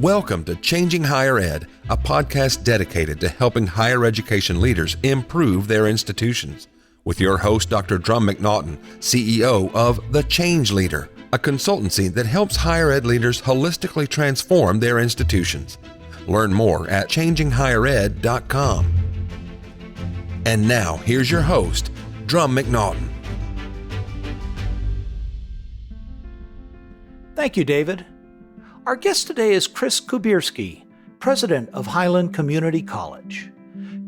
Welcome to Changing Higher Ed, a podcast dedicated to helping higher education leaders improve their institutions. With your host, Dr. Drum McNaughton, CEO of The Change Leader, a consultancy that helps higher ed leaders holistically transform their institutions. Learn more at changinghighered.com. And now, here's your host, Drum McNaughton. Thank you, David. Our guest today is Chris Kubierski, president of Highland Community College.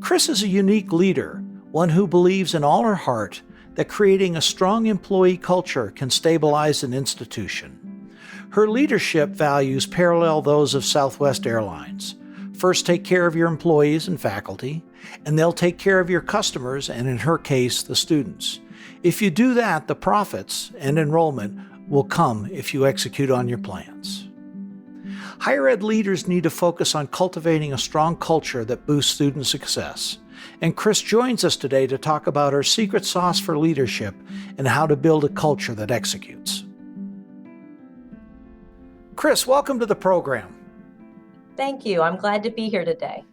Chris is a unique leader, one who believes in all her heart that creating a strong employee culture can stabilize an institution. Her leadership values parallel those of Southwest Airlines. First, take care of your employees and faculty, and they'll take care of your customers, and in her case, the students. If you do that, the profits and enrollment will come if you execute on your plans. Higher ed leaders need to focus on cultivating a strong culture that boosts student success. And Chris joins us today to talk about her secret sauce for leadership and how to build a culture that executes. Chris, welcome to the program. Thank you. I'm glad to be here today.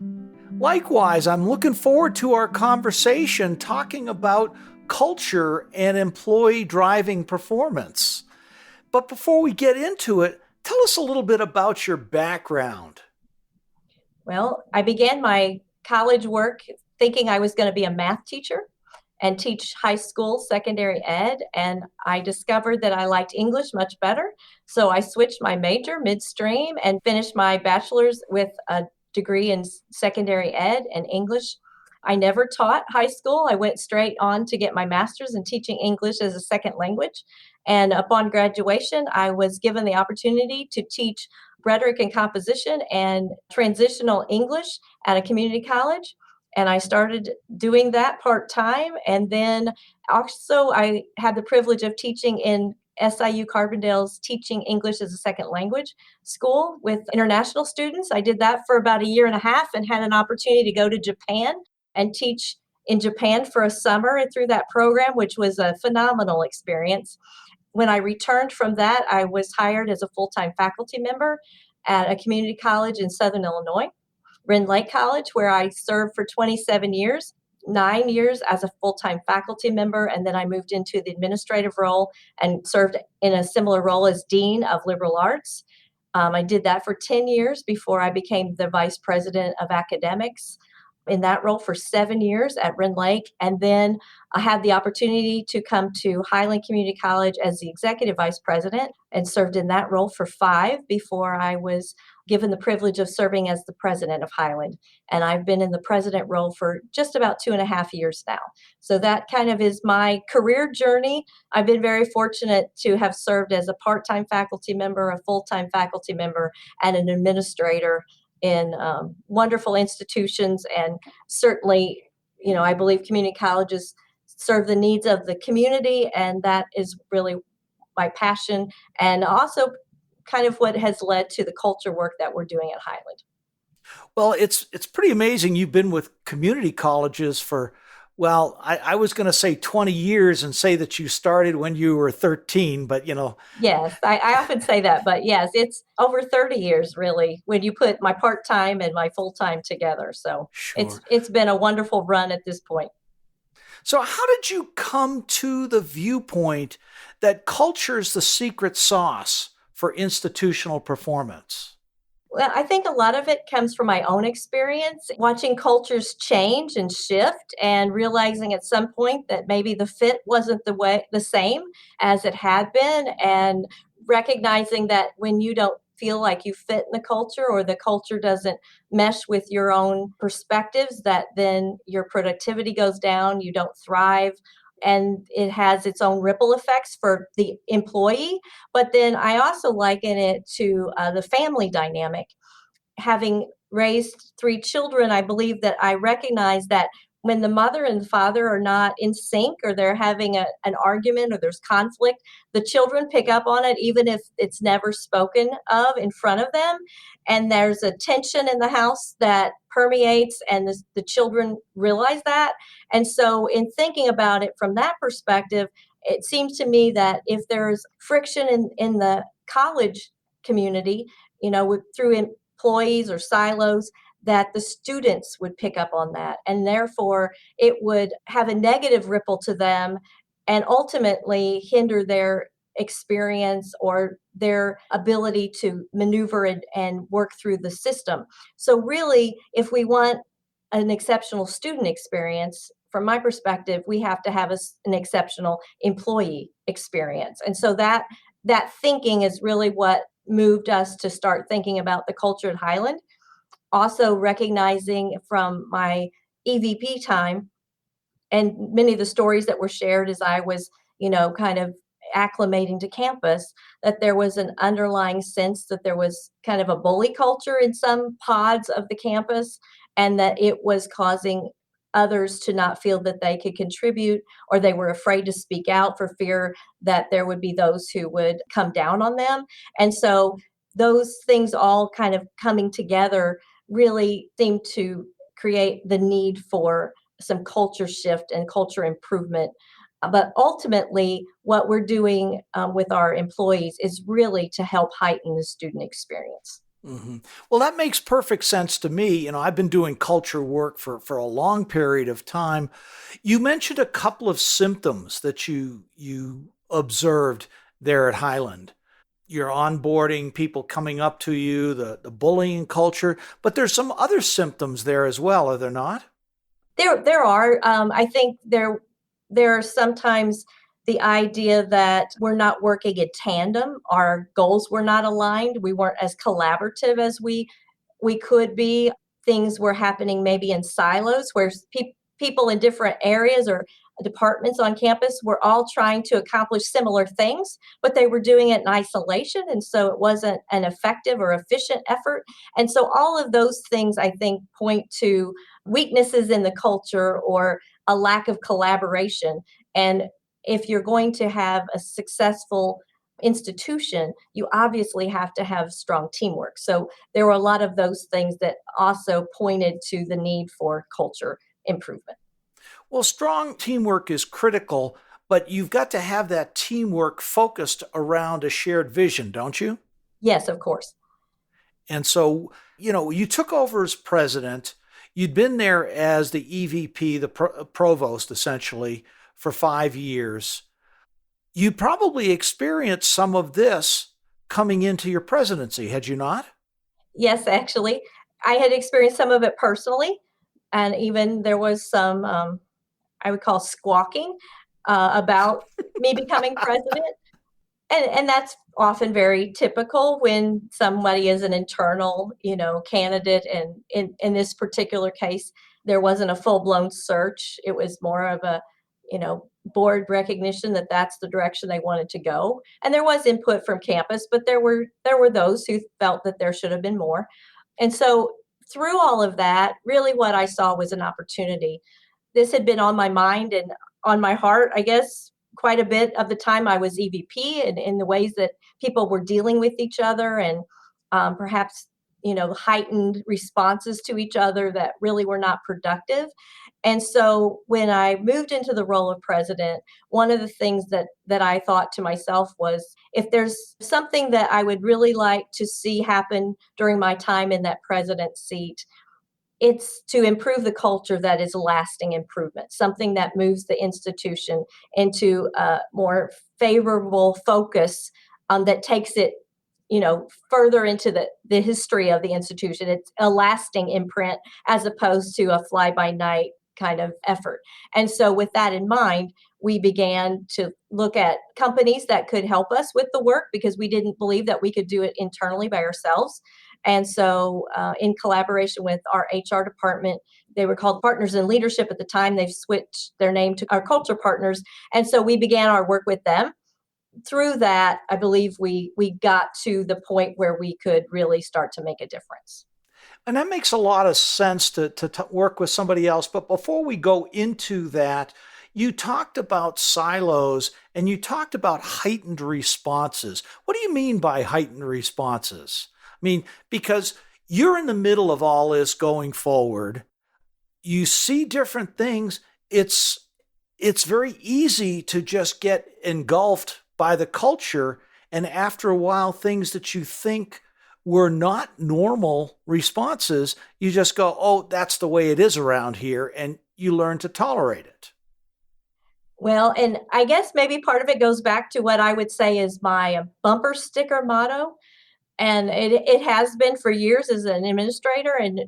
Likewise, I'm looking forward to our conversation talking about culture and employee driving performance. But before we get into it, tell us a little bit about your background. Well, I began my college work thinking I was going to be a math teacher and teach high school secondary ed, and I discovered that I liked English much better. So I switched my major midstream and finished my bachelor's with a degree in secondary ed and English. I never taught high school. I went straight on to get my master's in teaching English as a second language. And upon graduation, I was given the opportunity to teach rhetoric and composition and transitional English at a community college. And I started doing that part-time. And then also I had the privilege of teaching in SIU Carbondale's Teaching English as a Second Language school with international students. I did that for about a year and a half and had an opportunity to go to Japan and teach in Japan for a summer through that program, which was a phenomenal experience. When I returned from that, I was hired as a full-time faculty member at a community college in Southern Illinois, Rend Lake College, where I served for 27 years, 9 years as a full-time faculty member, and then I moved into the administrative role and served in a similar role as Dean of Liberal Arts. I did that for 10 years before I became the Vice President of Academics in that role for 7 years at Rend Lake. And then I had the opportunity to come to Highland Community College as the Executive Vice President and served in that role for 5 before I was given the privilege of serving as the President of Highland. And I've been in the President role for just about 2.5 years now. So that kind of is my career journey. I've been very fortunate to have served as a part-time faculty member, a full-time faculty member, and an administrator in wonderful institutions. And certainly, I believe community colleges serve the needs of the community, and that is really my passion, and also kind of what has led to the culture work that we're doing at Highland. Well, it's pretty amazing. You've been with community colleges for, well, I was going to say 20 years and say that you started when you were 13, but Yes, I often say that, but yes, it's over 30 years really when you put my part-time and my full-time together. So Sure. It's been a wonderful run at this point. So how did you come to the viewpoint that culture is the secret sauce for institutional performance? Well, I think a lot of it comes from my own experience, watching cultures change and shift and realizing at some point that maybe the fit wasn't the same as it had been, and recognizing that when you don't feel like you fit in the culture or the culture doesn't mesh with your own perspectives, that then your productivity goes down, you don't thrive. And it has its own ripple effects for the employee. But then I also liken it to the family dynamic. Having raised 3 children, I believe that I recognize that when the mother and the father are not in sync, or they're having an argument, or there's conflict, the children pick up on it, even if it's never spoken of in front of them. And there's a tension in the house that permeates, and the children realize that. And so in thinking about it from that perspective, it seems to me that if there's friction in the college community, through employees or silos, that the students would pick up on that. And therefore, it would have a negative ripple to them and ultimately hinder their experience or their ability to maneuver and work through the system. So, really, if we want an exceptional student experience, from my perspective, we have to have an exceptional employee experience. And so that thinking is really what moved us to start thinking about the culture at Highland. Also recognizing from my EVP time and many of the stories that were shared as I was, kind of acclimating to campus, that there was an underlying sense that there was kind of a bully culture in some pods of the campus, and that it was causing others to not feel that they could contribute, or they were afraid to speak out for fear that there would be those who would come down on them. And so those things all kind of coming together really seemed to create the need for some culture shift and culture improvement. But ultimately, what we're doing with our employees is really to help heighten the student experience. hmm Well, that makes perfect sense to me. I've been doing culture work for a long period of time. You mentioned a couple of symptoms that you observed there at Highland. You're onboarding, people coming up to you, the bullying culture, but there's some other symptoms there as well, are there not? There are. I think there are sometimes the idea that we're not working in tandem. Our goals were not aligned. We weren't as collaborative as we could be. Things were happening maybe in silos where people in different areas or departments on campus were all trying to accomplish similar things, but they were doing it in isolation. And so it wasn't an effective or efficient effort. And so all of those things, I think, point to weaknesses in the culture or a lack of collaboration. And if you're going to have a successful institution, you obviously have to have strong teamwork. So there were a lot of those things that also pointed to the need for culture improvement. Well, strong teamwork is critical, but you've got to have that teamwork focused around a shared vision, don't you? Yes, of course. And so, you took over as president. You'd been there as the EVP, the provost, essentially, for 5 years. You probably experienced some of this coming into your presidency, had you not? Yes, actually, I had experienced some of it personally, and even there was some I would call squawking about me becoming president. And that's often very typical when somebody is an internal, candidate. And in this particular case, there wasn't a full-blown search. It was more of a, board recognition that that's the direction they wanted to go. And there was input from campus, but there were those who felt that there should have been more. And so through all of that, really what I saw was an opportunity. This had been on my mind and on my heart, I guess, quite a bit of the time I was EVP, and in the ways that people were dealing with each other, and perhaps heightened responses to each other that really were not productive. And so when I moved into the role of president, one of the things that I thought to myself was, if there's something that I would really like to see happen during my time in that president seat, it's to improve the culture that is lasting improvement, something that moves the institution into a more favorable focus, that takes it, further into the history of the institution. It's a lasting imprint as opposed to a fly by night kind of effort. And so with that in mind, we began to look at companies that could help us with the work, because we didn't believe that we could do it internally by ourselves. And so, in collaboration with our HR department, they were called Partners in Leadership at the time. They've switched their name to our Culture Partners. And so we began our work with them. Through that, I believe we got to the point where we could really start to make a difference. And that makes a lot of sense to work with somebody else. But before we go into that, you talked about silos and you talked about heightened responses. What do you mean by heightened responses? I mean, because you're in the middle of all this going forward, you see different things. It's very easy to just get engulfed by the culture. And after a while, things that you think were not normal responses. You just go, oh, that's the way it is around here. And you learn to tolerate it. Well, and I guess maybe part of it goes back to what I would say is my bumper sticker motto. And it has been for years as an administrator. And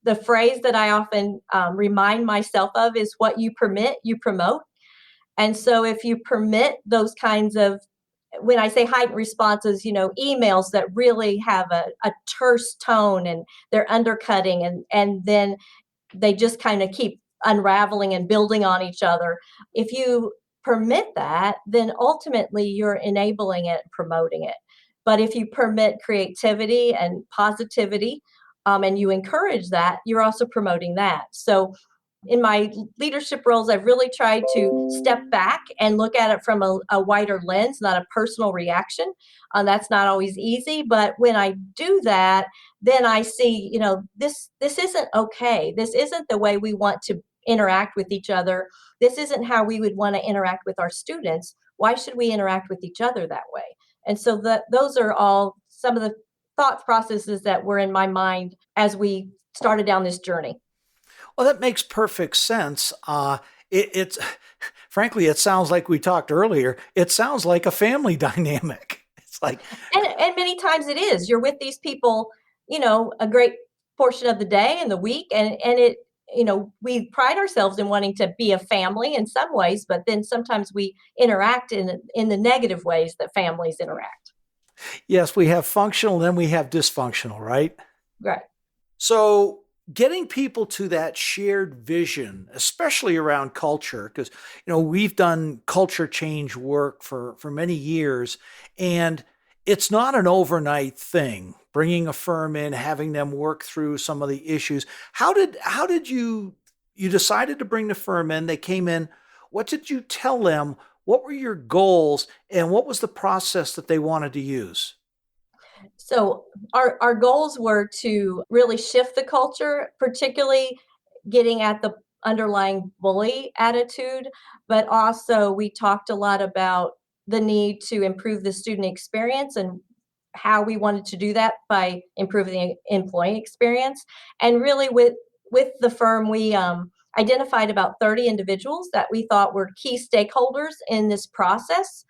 the phrase that I often remind myself of is what you permit, you promote. And so if you permit those kinds of, when I say heightened responses, emails that really have a terse tone and they're undercutting and then they just kind of keep unraveling and building on each other. If you permit that, then ultimately you're enabling it, promoting it. But if you permit creativity and positivity, and you encourage that, you're also promoting that. So in my leadership roles, I've really tried to step back and look at it from a wider lens, not a personal reaction. That's not always easy, but when I do that, then I see, this isn't okay. This isn't the way we want to interact with each other. This isn't how we would want to interact with our students. Why should we interact with each other that way? And so those are all some of the thought processes that were in my mind as we started down this journey. Well, that makes perfect sense. It's frankly, it sounds like we talked earlier. It sounds like a family dynamic. It's like, and many times it is. You're with these people, a great portion of the day and the week, and it, we pride ourselves in wanting to be a family in some ways, but then sometimes we interact in the negative ways that families interact. yes, we have functional, then we have dysfunctional, right? Right. So getting people to that shared vision, especially around culture, because we've done culture change work for many years, and it's not an overnight thing. Bringing a firm in, having them work through some of the issues. How did you decided to bring the firm in? They came in. What did you tell them? What were your goals, and what was the process that they wanted to use? So our goals were to really shift the culture, particularly getting at the underlying bully attitude, but also we talked a lot about the need to improve the student experience and how we wanted to do that by improving the employee experience. And really with the firm, we identified about 30 individuals that we thought were key stakeholders in this process.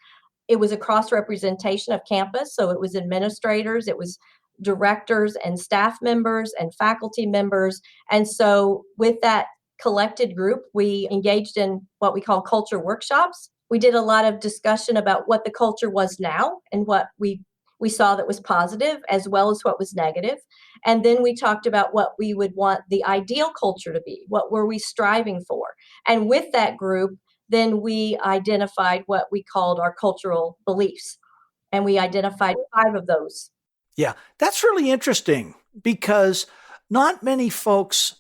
It was a cross representation of campus. So it was administrators, it was directors and staff members and faculty members. And so with that collected group, we engaged in what we call culture workshops. We did a lot of discussion about what the culture was now and what we saw that was positive as well as what was negative. And then we talked about what we would want the ideal culture to be. What were we striving for? And with that group, then we identified what we called our cultural beliefs. And we identified 5 of those. Yeah, that's really interesting because not many folks,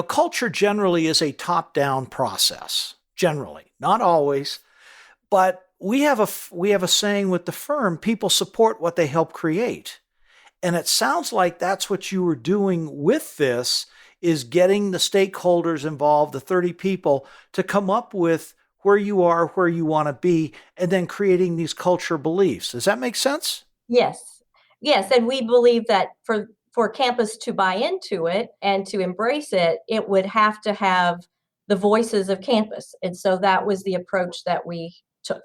culture generally is a top-down process, generally, not always, but we have a saying with the firm, people support what they help create. And it sounds like that's what you were doing with this, is getting the stakeholders involved, the 30 people, to come up with where you are, where you want to be, and then creating these culture beliefs. Does that make sense? Yes. Yes. And we believe that for campus to buy into it and to embrace it, it would have to have the voices of campus. And so that was the approach that we took.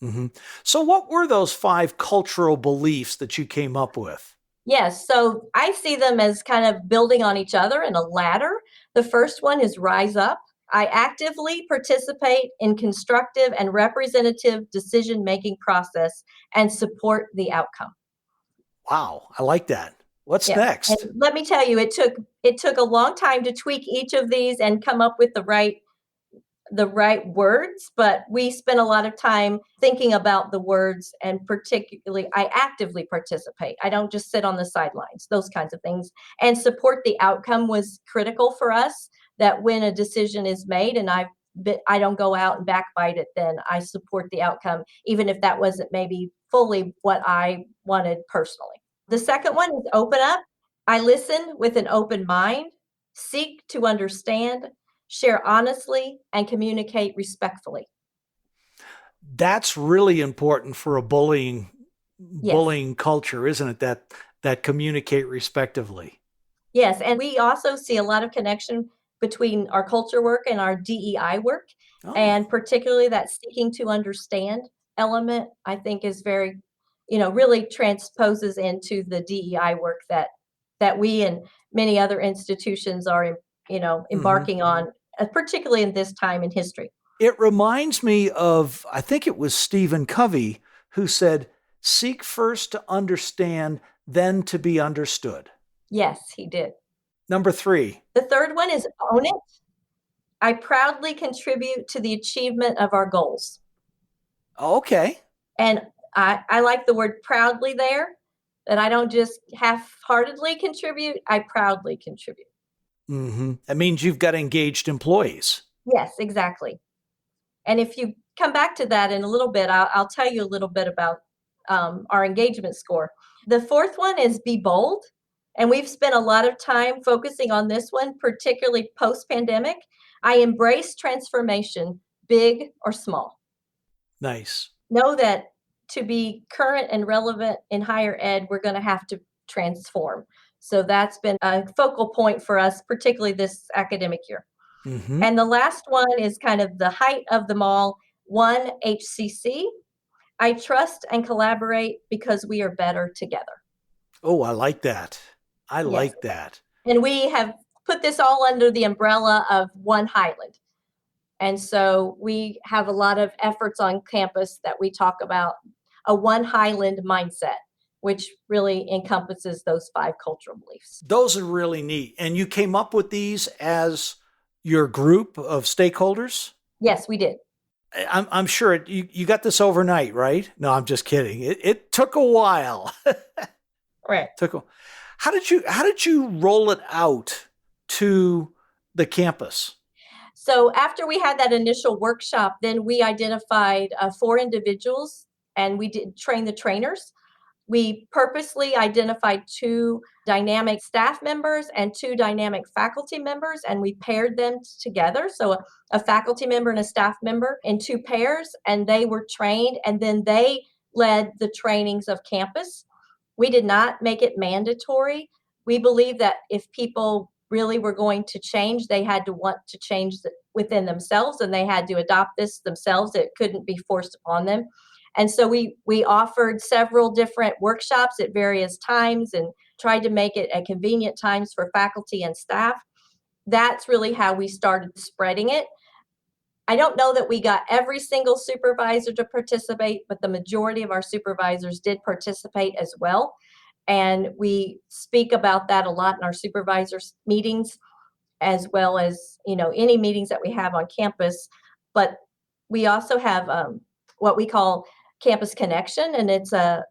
Mm-hmm. So what were those 5 cultural beliefs that you came up with? Yes. So I see them as kind of building on each other in a ladder. The first one is rise up. I actively participate in constructive and representative decision-making process and support the outcome. Wow, I like that. What's Yeah. And next? let me tell you, it took a long time to tweak each of these and come up with the right words, but we spent a lot of time thinking about the words, and particularly I actively participate. I don't just sit on the sidelines, those kinds of things. And support the outcome was critical for us, that when a decision is made and I don't go out and backbite it, then I support the outcome, even if that wasn't maybe fully what I wanted personally. The second one is open up. I listen with an open mind, seek to understand, share honestly, and communicate respectfully. That's really important for a Yes. bullying culture, isn't it? that communicate respectively. Yes, and we also see a lot of connection between our culture work and our DEI work, Oh. and particularly that seeking to understand element, I think is very, really transposes into the DEI work that we and many other institutions are, Mhm. embarking on, particularly in this time in history. It reminds me of, I think it was Stephen Covey who said, seek first to understand, then to be understood. Yes, he did. Number 3. The third one is own it. I proudly contribute to the achievement of our goals. Okay. And I like the word proudly there, that I don't just half-heartedly contribute, I proudly contribute. That means you've got engaged employees. Yes, exactly. And if you come back to that in a little bit, I'll tell you a little bit about our engagement score. The fourth one is be bold. And we've spent a lot of time focusing on this one, particularly post-pandemic. I embrace transformation, big or small. Nice. Know that to be current and relevant in higher ed, we're going to have to transform. So that's been a focal point for us, particularly this academic year. And the last one is kind of the height of them all. One, HCC. I trust and collaborate because we are better together. Oh, I like that. I Yes. like that. And we have put this all under the umbrella of One Highland. And so we have a lot of efforts on campus that we talk about a One Highland mindset, which really encompasses those 5 cultural beliefs. Those are really neat. And you came up with these as your group of stakeholders? Yes, we did. I'm sure you got this overnight, right? No, I'm just kidding. It took a while. Right. How did you roll it out to the campus? So after we had that initial workshop, then we identified 4 individuals and we did train the trainers. We purposely identified 2 dynamic staff members and 2 dynamic faculty members, and we paired them together. So a faculty member and a staff member in 2 pairs, and they were trained, and then they led the trainings of campus. We did not make it mandatory. We believe that if people really were going to change, they had to want to change within themselves, and they had to adopt this themselves. It couldn't be forced upon them. And so we offered several different workshops at various times and tried to make it at convenient times for faculty and staff. That's really how we started spreading it. I don't know that we got every single supervisor to participate, but the majority of our supervisors did participate as well. And we speak about that a lot in our supervisors meetings, as well as, any meetings that we have on campus. But we also have what we call Campus Connection, and it's a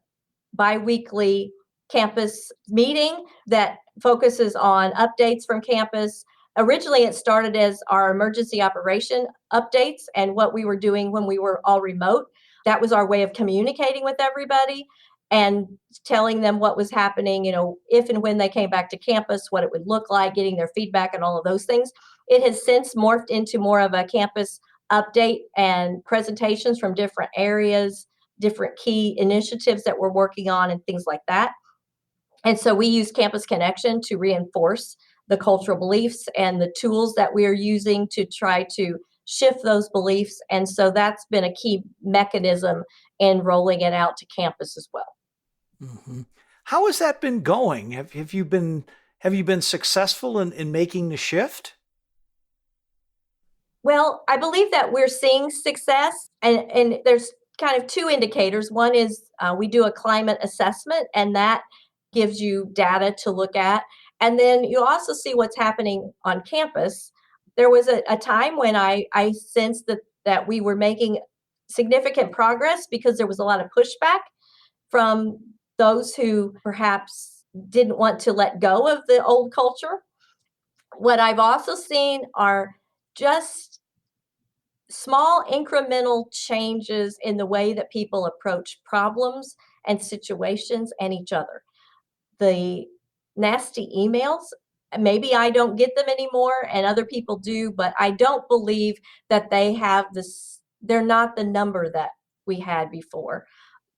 biweekly campus meeting that focuses on updates from campus. Originally, it started as our emergency operation updates and what we were doing when we were all remote. That was our way of communicating with everybody and telling them what was happening, if and when they came back to campus, what it would look like, getting their feedback and all of those things. It has since morphed into more of a campus update and presentations from different areas, different key initiatives that we're working on and things like that. And so we use Campus Connection to reinforce the cultural beliefs and the tools that we are using to try to shift those beliefs. And so that's been a key mechanism in rolling it out to campus as well. How has that been going? Have you been successful in making the shift? Well, I believe that we're seeing success, and there's kind of 2 indicators. One is we do a climate assessment, and that gives you data to look at. And then you also see what's happening on campus. There was a time when I sensed that we were making significant progress because there was a lot of pushback from those who perhaps didn't want to let go of the old culture. What I've also seen are just small incremental changes in the way that people approach problems and situations and each other. The nasty emails, maybe I don't get them anymore and other people do, but I don't believe that they're not the number that we had before.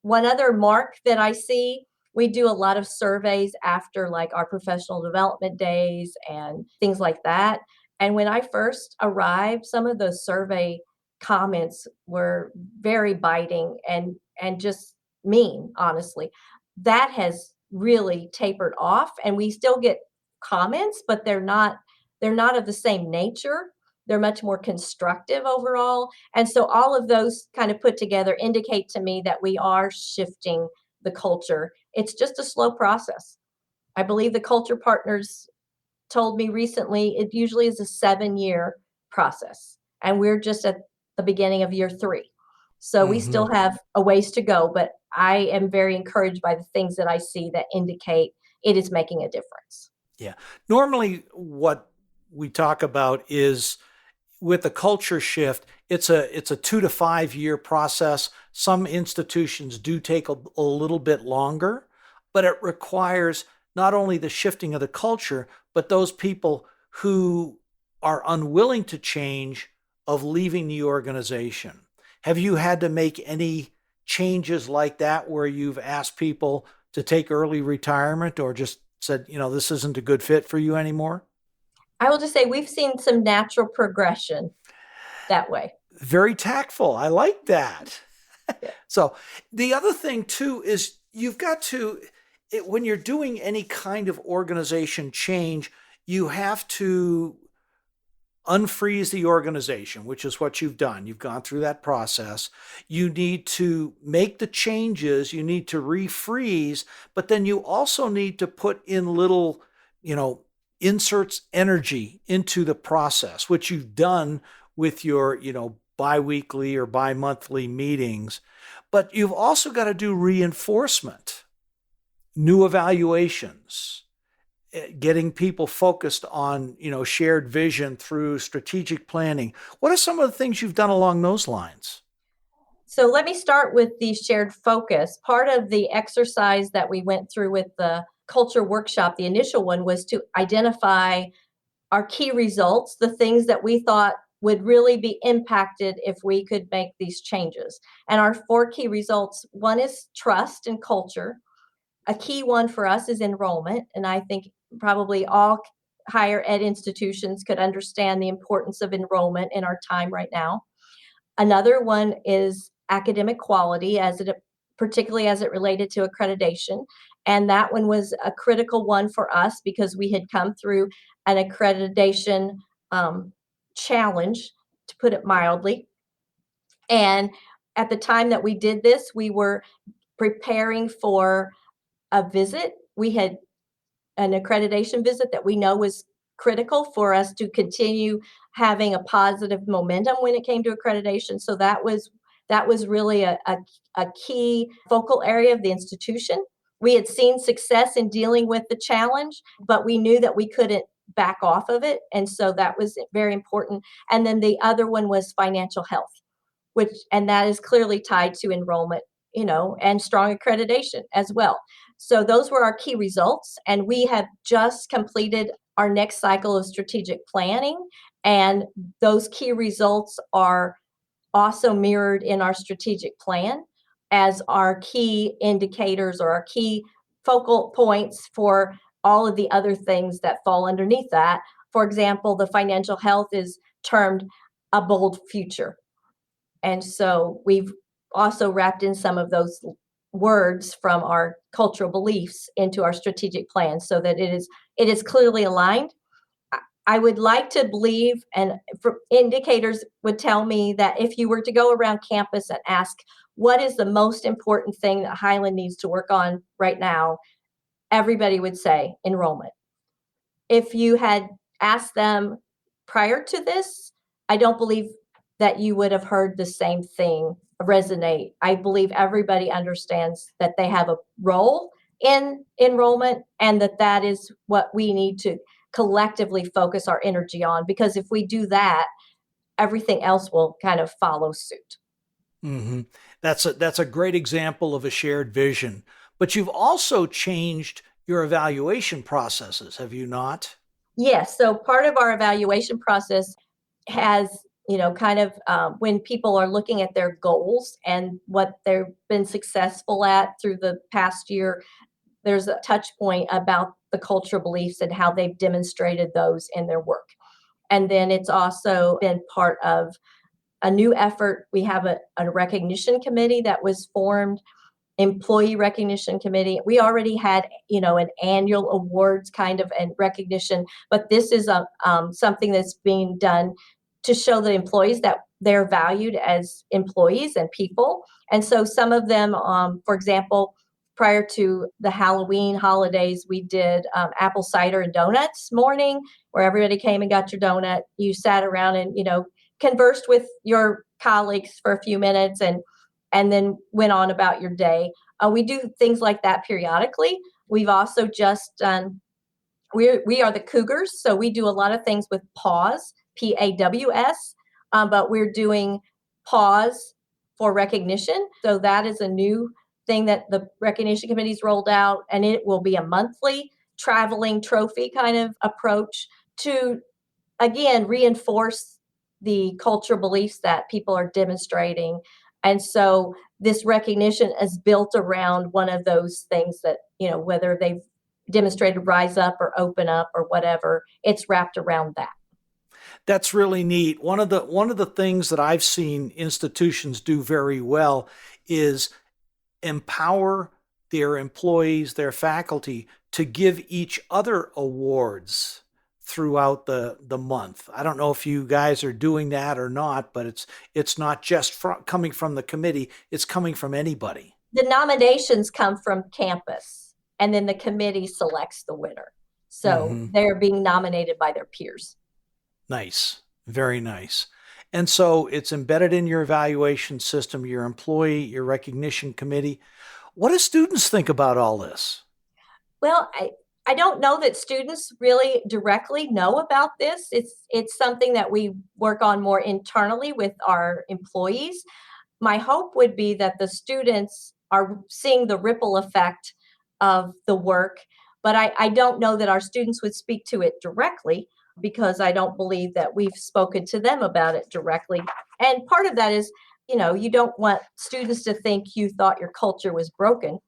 One other mark that I see We do a lot of surveys after like our professional development days and things like that. And when I first arrived, some of those survey comments were very biting and just mean, honestly. That has really tapered off, and we still get comments, but they're not of the same nature. They're much more constructive overall. And so all of those kind of put together indicate to me that we are shifting the culture. It's just a slow process. I believe the culture partners told me recently it usually is a 7-year process, and we're just at the beginning of year 3. So we Hmm. still have a ways to go, but I am very encouraged by the things that I see that indicate it is making a difference. Yeah. Normally, what we talk about is with the culture shift, it's a 2 to 5 year process. Some institutions do take a little bit longer, but it requires not only the shifting of the culture, but those people who are unwilling to change of leaving the organization. Have you had to make any changes like that where you've asked people to take early retirement or just said, this isn't a good fit for you anymore? I will just say we've seen some natural progression that way. Very tactful. I like that. Yeah. So the other thing too is you've got to, when you're doing any kind of organization change, you have to unfreeze the organization, which is what you've done. You've gone through that process. You need to make the changes. You need to refreeze, but then you also need to put in little, inserts energy into the process, which you've done with your, biweekly or bi-monthly meetings. But you've also got to do reinforcement, new evaluations, getting people focused on, shared vision through strategic planning. What are some of the things you've done along those lines? So let me start with the shared focus. Part of the exercise that we went through with the culture workshop, the initial one, was to identify our key results, the things that we thought would really be impacted if we could make these changes. And our 4 key results, one is trust and culture. A key one for us is enrollment. And I think probably all higher ed institutions could understand the importance of enrollment in our time right now. Another one is academic quality, particularly as it related to accreditation. And that one was a critical one for us because we had come through an accreditation challenge, to put it mildly. And at the time that we did this, we were preparing for a visit. We had an accreditation visit that we know was critical for us to continue having a positive momentum when it came to accreditation. So that was really a key focal area of the institution. We had seen success in dealing with the challenge, but we knew that we couldn't back off of it. And so that was very important. And then the other one was financial health, and that is clearly tied to enrollment, and strong accreditation as well. So those were our key results, and we have just completed our next cycle of strategic planning, and those key results are also mirrored in our strategic plan as our key indicators or our key focal points for all of the other things that fall underneath that. For example, the financial health is termed a bold future. And so we've also wrapped in some of those words from our cultural beliefs into our strategic plan so that it is clearly aligned. I would like to believe, and indicators would tell me that if you were to go around campus and ask, what is the most important thing that Highland needs to work on right now, everybody would say enrollment. If you had asked them prior to this, I don't believe that you would have heard the same thing resonate. I believe everybody understands that they have a role in enrollment and that is what we need to collectively focus our energy on, because if we do that, everything else will kind of follow suit. Hmm. That's a great example of a shared vision. But you've also changed your evaluation processes, have you not? Yes. So part of our evaluation process has, kind of when people are looking at their goals and what they've been successful at through the past year, there's a touch point about the cultural beliefs and how they've demonstrated those in their work. And then it's also been part of a new effort. We have a recognition committee that was formed, employee recognition committee. We already had, an annual awards kind of and recognition, but this is something that's being done to show the employees that they're valued as employees and people. And so some of them, for example, prior to the Halloween holidays, we did apple cider and donuts morning, where everybody came and got your donut. You sat around and, conversed with your colleagues for a few minutes and then went on about your day. We do things like that periodically. We've also just done, we are the Cougars, so we do a lot of things with PAWS, PAWS, but we're doing PAWS for recognition. So that is a new thing that the recognition committee's rolled out, and it will be a monthly traveling trophy kind of approach to, again, reinforce the cultural beliefs that people are demonstrating. And so this recognition is built around one of those things that, whether they've demonstrated rise up or open up or whatever, it's wrapped around that. That's really neat. One of the things that I've seen institutions do very well is empower their employees, their faculty, to give each other awards throughout the month. I don't know if you guys are doing that or not, but it's not just coming from the committee, it's coming from anybody. The nominations come from campus, and then the committee selects the winner. So they're being nominated by their peers. Nice. Very nice. And so it's embedded in your evaluation system, your employee, your recognition committee. What do students think about all this? Well, I don't know that students really directly know about this. It's something that we work on more internally with our employees. My hope would be that the students are seeing the ripple effect of the work, but I don't know that our students would speak to it directly, because I don't believe that we've spoken to them about it directly. And part of that is, you don't want students to think you thought your culture was broken,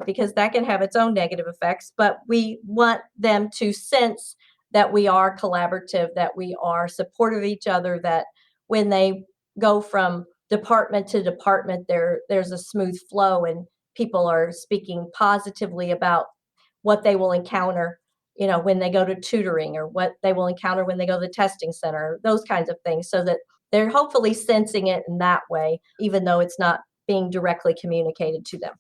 because that can have its own negative effects. But we want them to sense that we are collaborative, that we are supportive of each other, that when they go from department to department, there's a smooth flow and people are speaking positively about what they will encounter when they go to tutoring, or what they will encounter when they go to the testing center, those kinds of things, so that they're hopefully sensing it in that way, even though it's not being directly communicated to them.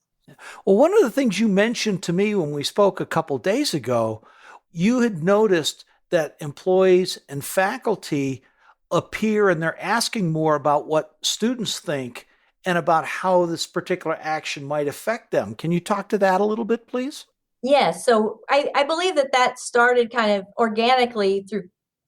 Well, one of the things you mentioned to me when we spoke a couple days ago, you had noticed that employees and faculty appear and they're asking more about what students think and about how this particular action might affect them. Can you talk to that a little bit, please? Yes. So I believe that started kind of organically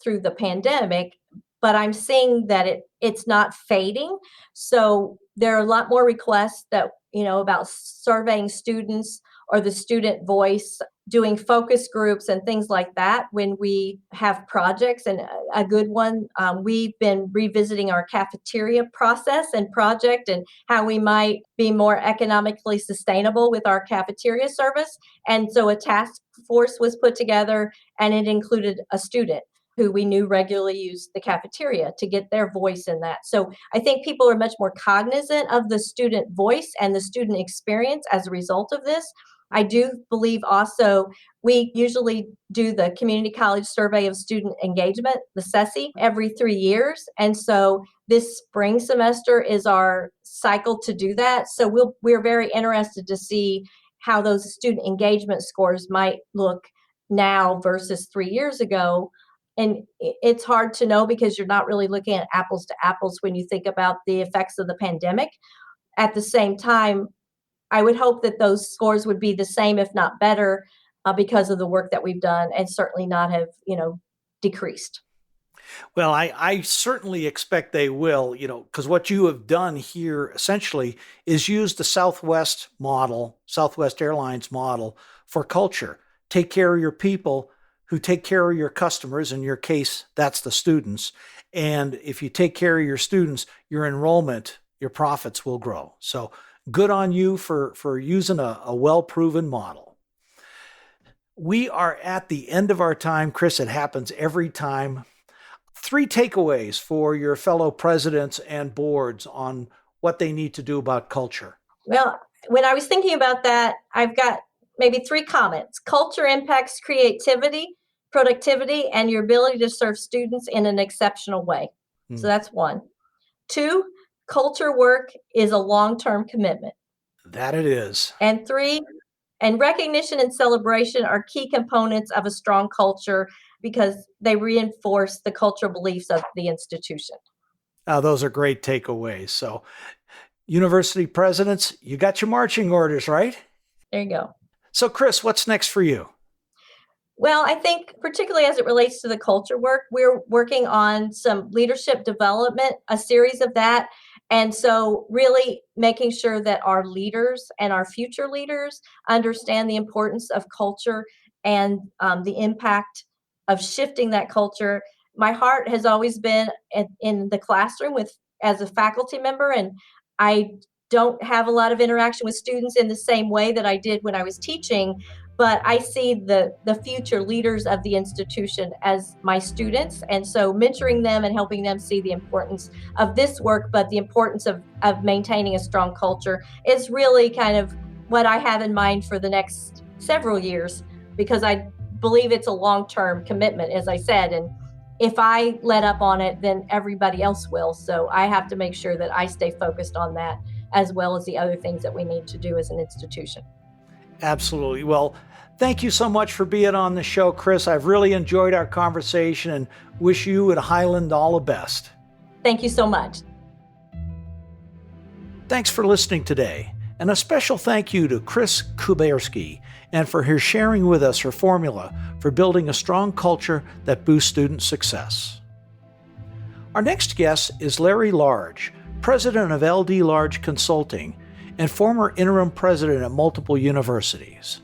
through the pandemic, but I'm seeing that it's not fading. So there are a lot more requests that, about surveying students or the student voice, doing focus groups and things like that when we have projects. And a good one, we've been revisiting our cafeteria process and project and how we might be more economically sustainable with our cafeteria service. And so a task force was put together, and it included a student who we knew regularly used the cafeteria to get their voice in that. So I think people are much more cognizant of the student voice and the student experience as a result of this. I do believe also we usually do the Community College Survey of Student Engagement, the CESE, every 3 years. And so this spring semester is our cycle to do that. So we're very interested to see how those student engagement scores might look now versus 3 years ago. And it's hard to know because you're not really looking at apples to apples when you think about the effects of the pandemic. At the same time, I would hope that those scores would be the same, if not better, because of the work that we've done, and certainly not have, decreased. Well, I certainly expect they will, because what you have done here essentially is use the Southwest Airlines model for culture. Take care of your people who take care of your customers. In your case, that's the students. And if you take care of your students, your enrollment, your profits will grow. So good on you for using a well-proven model. We are at the end of our time, Chris. It happens every time. 3 takeaways for your fellow presidents and boards on what they need to do about culture. Well, when I was thinking about that, I've got maybe 3 comments. Culture impacts creativity, productivity, and your ability to serve students in an exceptional way. So that's 1. 2, culture work is a long-term commitment. That it is. And 3, and recognition and celebration are key components of a strong culture because they reinforce the cultural beliefs of the institution. Those are great takeaways. So, university presidents, you got your marching orders, right? There you go. So, Chris, what's next for you? Well, I think particularly as it relates to the culture work, we're working on some leadership development, a series of that. And so really making sure that our leaders and our future leaders understand the importance of culture and the impact of shifting that culture. My heart has always been in the classroom as a faculty member, and I don't have a lot of interaction with students in the same way that I did when I was teaching. But I see the future leaders of the institution as my students. And so mentoring them and helping them see the importance of this work, but the importance of maintaining a strong culture is really kind of what I have in mind for the next several years, because I believe it's a long-term commitment, as I said. And if I let up on it, then everybody else will. So I have to make sure that I stay focused on that, as well as the other things that we need to do as an institution. Absolutely. Well, thank you so much for being on the show, Chris. I've really enjoyed our conversation and wish you at Highland all the best. Thank you so much. Thanks for listening today. And a special thank you to Chris Kuberski and for her sharing with us her formula for building a strong culture that boosts student success. Our next guest is Larry Large, president of LD Large Consulting and former interim president at multiple universities.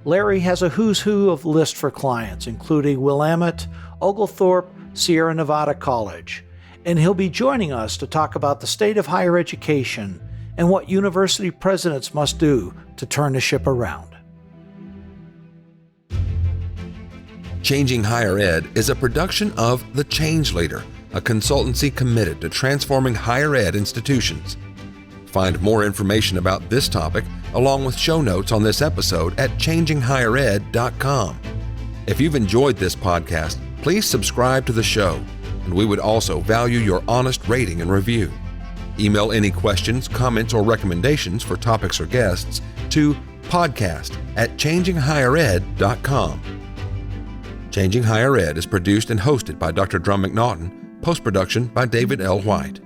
Larry has a who's who of list for clients, including Willamette, Oglethorpe, Sierra Nevada College, and he'll be joining us to talk about the state of higher education and what university presidents must do to turn the ship around. Changing Higher Ed is a production of The Change Leader, a consultancy committed to transforming higher ed institutions. Find more information about this topic, along with show notes on this episode at changinghighered.com. If you've enjoyed this podcast, please subscribe to the show, and we would also value your honest rating and review. Email any questions, comments, or recommendations for topics or guests to podcast@changinghighered.com. Changing Higher Ed is produced and hosted by Dr. Drum McNaughton, post-production by David L. White.